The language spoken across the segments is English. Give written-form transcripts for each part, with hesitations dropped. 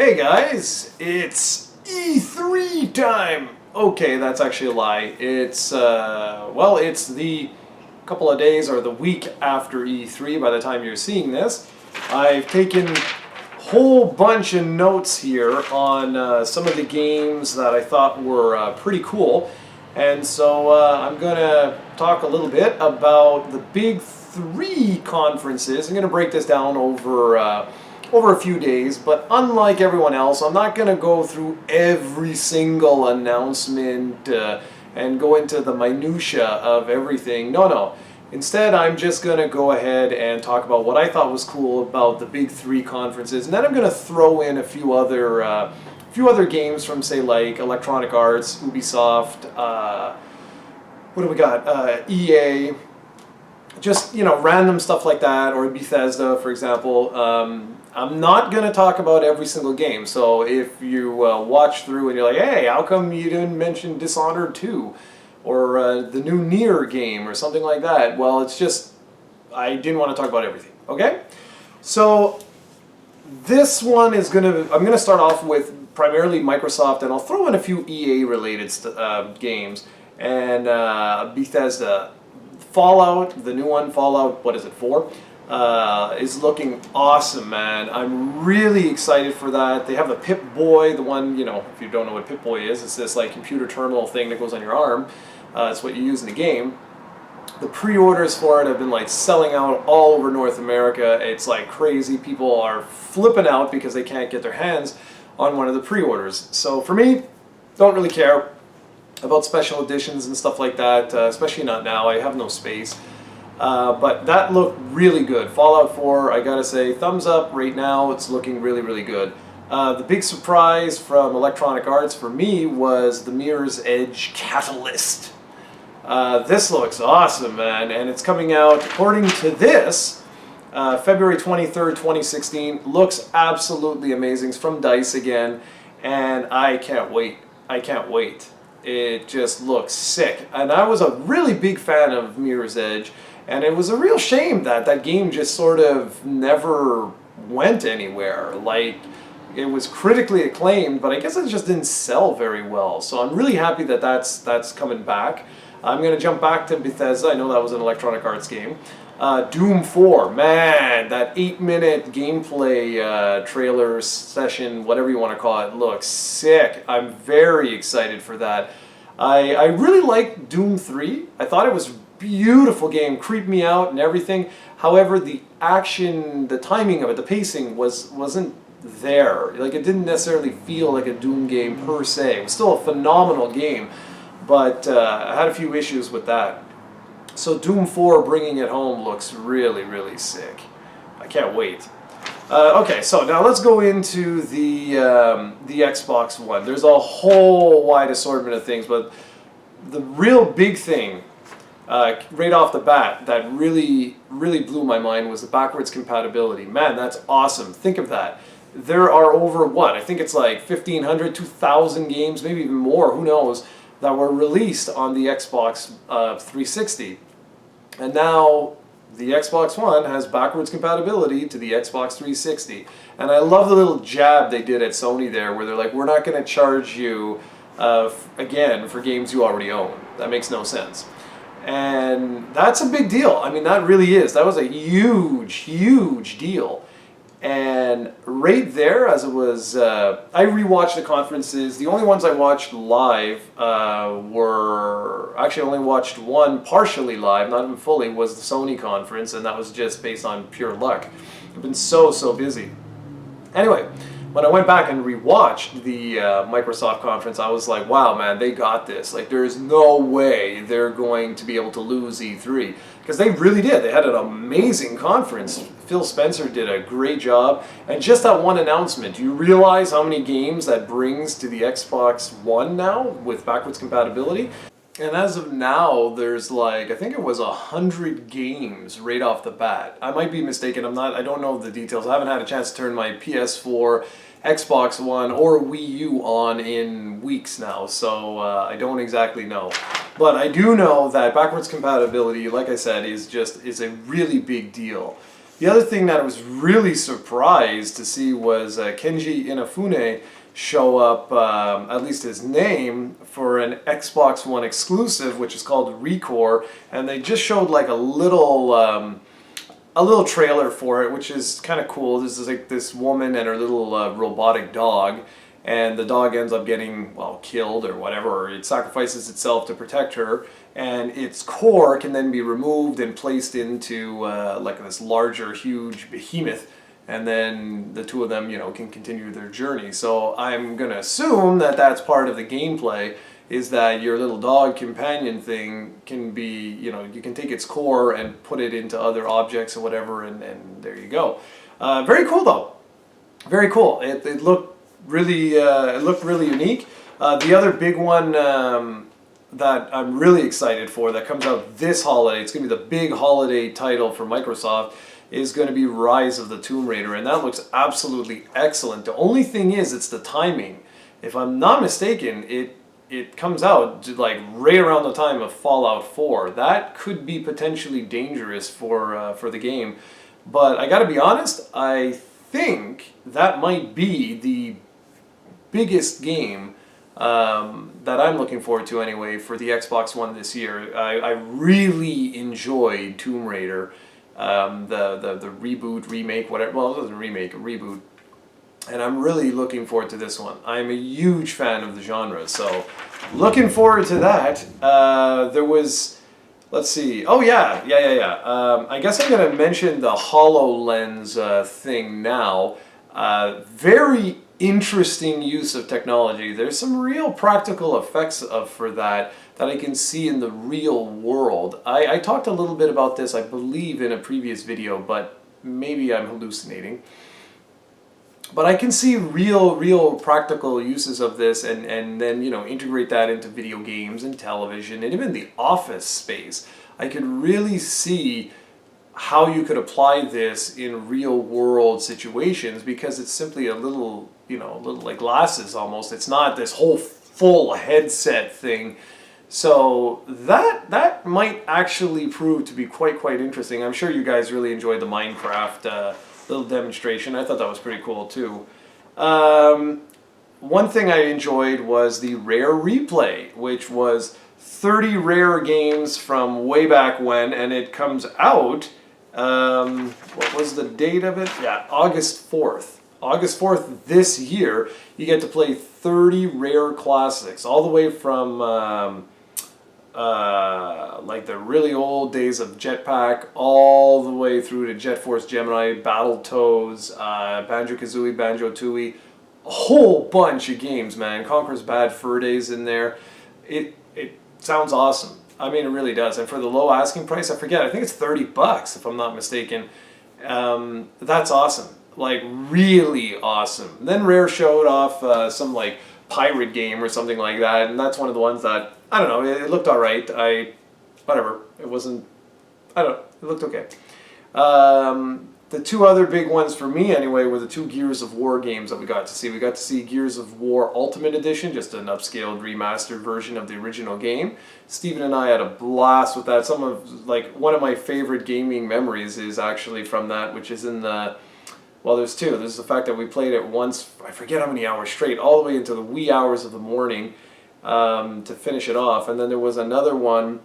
Hey guys, it's E3 time! Okay, that's actually a lie. It's the couple of days or the week after E3 by the time you're seeing this. I've taken a whole bunch of notes here on some of the games that I thought were pretty cool. And so I'm going to talk a little bit about the big three conferences. I'm going to break this down over a few days, but unlike everyone else, I'm not going to go through every single announcement and go into the minutia of everything. No. Instead, I'm just going to go ahead and talk about what I thought was cool about the big three conferences, and then I'm going to throw in a few other games from, say, like Electronic Arts, Ubisoft, what do we got? EA, just, random stuff like that, or Bethesda, for example. I'm not going to talk about every single game, so if you watch through and you're like, hey, how come you didn't mention Dishonored 2, or the new Nier game, or something like that? Well, it's just, I didn't want to talk about everything, okay? So, this one is I'm going to start off with primarily Microsoft, and I'll throw in a few EA-related games, and Bethesda. Fallout, the new one, Fallout, what is it, 4? Is looking awesome, man. I'm really excited for that. They have the Pip-Boy, the one, if you don't know what Pip-Boy is, it's this like computer terminal thing that goes on your arm. It's what you use in the game. The pre-orders for it have been like selling out all over North America. It's like crazy. People are flipping out because they can't get their hands on one of the pre-orders. So for me, don't really care about special editions and stuff like that, especially not now. I have no space. But that looked really good. Fallout 4, I gotta say, thumbs up right now. It's looking really, really good. The big surprise from Electronic Arts for me was the Mirror's Edge Catalyst. This looks awesome, man, and it's coming out, according to this, February 23rd, 2016. Looks absolutely amazing. It's from DICE again, and I can't wait. I can't wait. It just looks sick. And I was a really big fan of Mirror's Edge, and it was a real shame that that game just sort of never went anywhere. Like, it was critically acclaimed, but I guess it just didn't sell very well. So I'm really happy that that's coming back. I'm going to jump back to Bethesda. I know that was an Electronic Arts game. Doom 4, man, that 8-minute gameplay trailer session, whatever you want to call it, looks sick. I'm very excited for that. I really liked Doom 3. I thought it was a beautiful game, creeped me out and everything. However, the action, the timing of it, the pacing wasn't there. Like, it didn't necessarily feel like a Doom game per se. It was still a phenomenal game, but I had a few issues with that. So Doom 4 bringing it home looks really, really sick. I can't wait. Okay, so now let's go into the Xbox One. There's a whole wide assortment of things, but the real big thing right off the bat that really, really blew my mind was the backwards compatibility. Man, that's awesome. Think of that. There are over, what, I think it's like 1,500, 2,000 games, maybe even more, who knows, that were released on the Xbox 360. And now the Xbox One has backwards compatibility to the Xbox 360. And I love the little jab they did at Sony there, where they're like, we're not going to charge you, again, for games you already own. That makes no sense. And that's a big deal. I mean, that really is. That was a huge, huge deal. And right there, as it was, I rewatched the conferences. The only ones I watched live were, actually I only watched one partially live, not even fully, was the Sony conference, and that was just based on pure luck. I've been so busy. Anyway, when I went back and rewatched the Microsoft conference, I was like, wow, man, they got this. Like, there's no way they're going to be able to lose E3. Because they really did. They had an amazing conference. Phil Spencer did a great job. And just that one announcement, do you realize how many games that brings to the Xbox One now with backwards compatibility? And as of now, there's like, I think it was 100 games right off the bat. I might be mistaken. I don't know the details. I haven't had a chance to turn my PS4, Xbox One, or Wii U on in weeks now, so I don't exactly know. But I do know that backwards compatibility, like I said, is a really big deal. The other thing that I was really surprised to see was Kenji Inafune show up, at least his name, for an Xbox One exclusive, which is called Recore, and they just showed like a little trailer for it, which is kind of cool. This is like this woman and her little robotic dog, and the dog ends up getting, well, killed or whatever, or it sacrifices itself to protect her, and its core can then be removed and placed into like this larger, huge behemoth, and then the two of them, can continue their journey. So I'm gonna assume that that's part of the gameplay, is that your little dog companion thing can be, you can take its core and put it into other objects or whatever, and there you go. Very cool though. Very cool. It looked really unique. The other big one that I'm really excited for that comes out this holiday, it's going to be the big holiday title for Microsoft, is going to be Rise of the Tomb Raider, and that looks absolutely excellent. The only thing is, it's the timing. If I'm not mistaken, it comes out like right around the time of Fallout 4. That could be potentially dangerous for the game. But I gotta be honest, I think that might be the biggest game that I'm looking forward to anyway for the Xbox One this year. I really enjoyed Tomb Raider, the reboot, remake, whatever. Well, it wasn't a remake, a reboot. And I'm really looking forward to this one. I'm a huge fan of the genre, so looking forward to that. There was, let's see. Oh yeah. I guess I'm going to mention the HoloLens thing now. Very interesting use of technology. There's some real practical effects for that I can see in the real world. I talked a little bit about this, I believe, in a previous video, but maybe I'm hallucinating. But I can see real practical uses of this, and then integrate that into video games and television and even the office space. I could really see how you could apply this in real world situations, because it's simply a little like glasses almost. It's not this whole full headset thing. So that might actually prove to be quite interesting. I'm sure you guys really enjoyed the Minecraft little demonstration. I thought that was pretty cool too. One thing I enjoyed was the Rare Replay, which was 30 rare games from way back when, and it comes out, what was the date of it? Yeah, August 4th. August 4th this year, you get to play 30 rare classics, all the way from like the really old days of Jetpack, all the way through to Jet Force Gemini, Battletoads, Banjo-Kazooie, Banjo-Tooie, a whole bunch of games, man. Conker's Bad Fur Days in there. It sounds awesome. I mean, it really does. And for the low asking price, I think it's $30 if I'm not mistaken. That's awesome. Like, really awesome. Then Rare showed off some like pirate game or something like that, and that's one of the ones that, I don't know, it looked alright. Whatever. It wasn't, I don't know, it looked okay. The two other big ones for me anyway were the two Gears of War games that we got to see. We got to see Gears of War Ultimate Edition, just an upscaled remastered version of the original game. Steven and I had a blast with that. One of my favorite gaming memories is actually from that, which is in the, well, there's two. There's the fact that we played it once, I forget how many hours straight, all the way into the wee hours of the morning to finish it off. And then there was another one,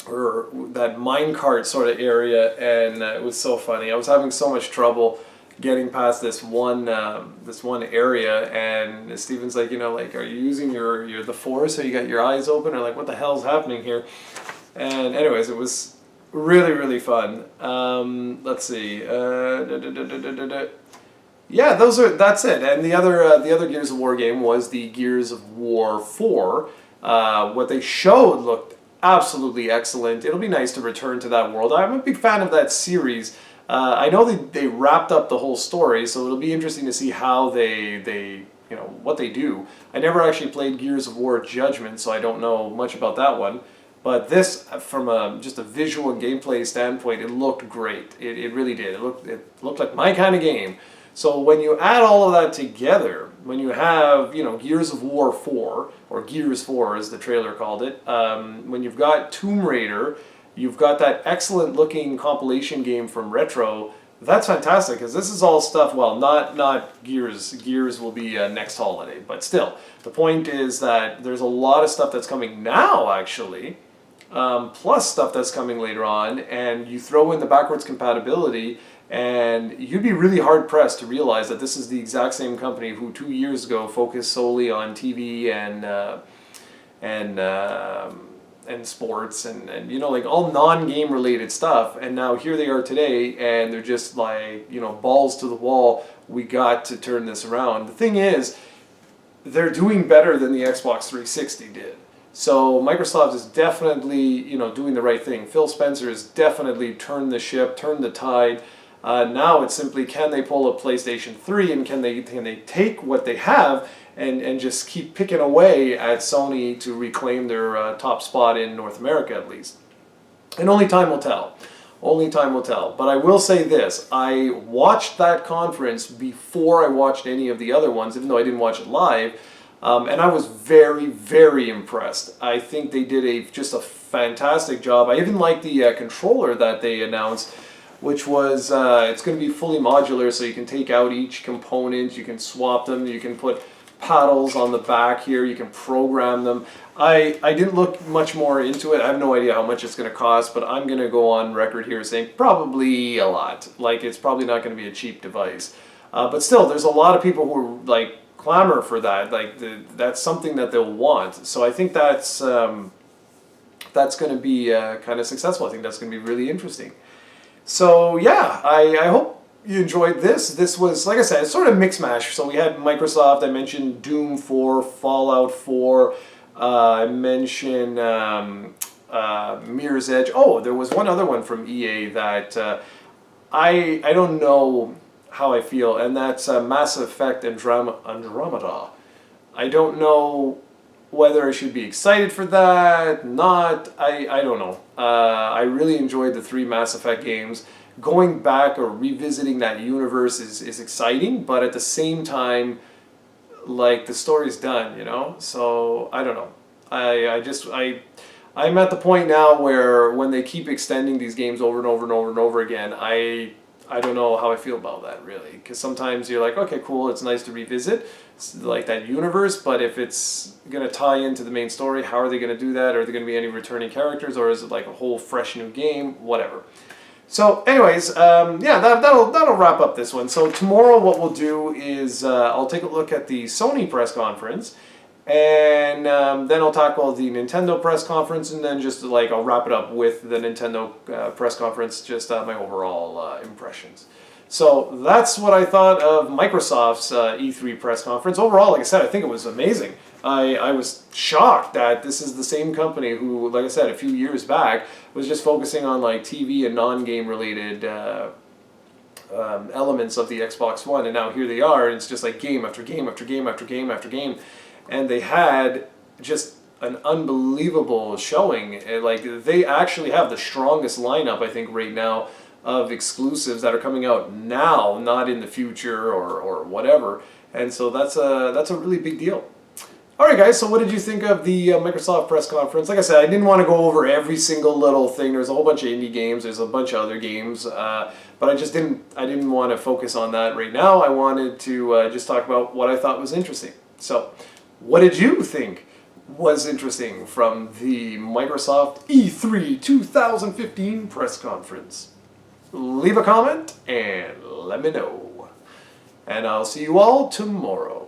or that minecart sort of area, and it was so funny. I was having so much trouble getting past this one area, and Steven's like, are you using the force, or you got your eyes open, or like, what the hell's happening here? And anyways, it was really fun. Let's see. Yeah, that's it. And the other Gears of War game was the Gears of War 4. What they showed looked absolutely excellent. It'll be nice to return to that world. I'm a big fan of that series. I know they wrapped up the whole story, so it'll be interesting to see how they what they do. I never actually played Gears of War Judgment, so I don't know much about that one. But this, from just a visual and gameplay standpoint, it looked great. It really did. It looked like my kind of game. So when you add all of that together, when you have, Gears of War 4, or Gears 4 as the trailer called it, when you've got Tomb Raider, you've got that excellent looking compilation game from Retro, That's fantastic because this is all stuff. Well, not Gears. Gears will be next holiday, but still, the point is that there's a lot of stuff that's coming now, actually, plus stuff that's coming later on, and you throw in the backwards compatibility, and you'd be really hard pressed to realize that this is the exact same company who 2 years ago focused solely on TV and and sports and you know, like all non-game related stuff, and now here they are today and they're just like, you know, balls to the wall, we got to turn this around. The thing is, they're doing better than the Xbox 360 did. So Microsoft is definitely, you know, doing the right thing. Phil Spencer has definitely turned the ship, turned the tide. Now it's simply, can they pull a PlayStation 3 and can they take what they have and just keep picking away at Sony to reclaim their top spot in North America at least. And only time will tell. Only time will tell. But I will say this, I watched that conference before I watched any of the other ones, even though I didn't watch it live, and I was very, very impressed. I think they did just a fantastic job. I even like the controller that they announced, which was, it's going to be fully modular, so you can take out each component, you can swap them, you can put paddles on the back here, you can program them. I didn't look much more into it. I have no idea how much it's going to cost, but I'm going to go on record here saying probably a lot. Like, it's probably not going to be a cheap device. But still, there's a lot of people who are like clamor for that. Like, that's something that they'll want. So I think that's going to be kind of successful. I think that's going to be really interesting. So yeah, I hope you enjoyed this. This was, like I said, it's sort of mix mash. So we had Microsoft, I mentioned Doom 4, Fallout 4, I mentioned Mirror's Edge. Oh, there was one other one from EA that I don't know how I feel, and that's Mass Effect Andromeda. I don't know whether I should be excited for that, not, I don't know. I really enjoyed the 3 Mass Effect games. Going back or revisiting that universe is exciting, but at the same time, like, the story's done, you know? So, I don't know. I'm at the point now where when they keep extending these games over and over and over and over again, I don't know how I feel about that, really. Because sometimes you're like, okay, cool, it's nice to revisit like that universe, but if it's going to tie into the main story, how are they going to do that? Are there going to be any returning characters, or is it like a whole fresh new game? Whatever. So anyways, yeah, that'll wrap up this one. So tomorrow what we'll do is I'll take a look at the Sony press conference, and then I'll tackle the Nintendo press conference, and then just like I'll wrap it up with the Nintendo press conference, just my overall impressions. So that's what I thought of Microsoft's E3 press conference. Overall, like I said, I think it was amazing. I was shocked that this is the same company who, like I said, a few years back was just focusing on like TV and non-game related elements of the Xbox One, and now here they are, and it's just like game after game after game after game after game, and they had just an unbelievable showing. Like, they actually have the strongest lineup, I think, right now of exclusives that are coming out now, not in the future or whatever, and so that's a really big deal. Alright guys, so what did you think of the Microsoft press conference? Like I said, I didn't want to go over every single little thing. There's a whole bunch of indie games, there's a bunch of other games, but I didn't want to focus on that right now. I wanted to just talk about what I thought was interesting. So, what did you think was interesting from the Microsoft E3 2015 press conference? Leave a comment and let me know. And I'll see you all tomorrow.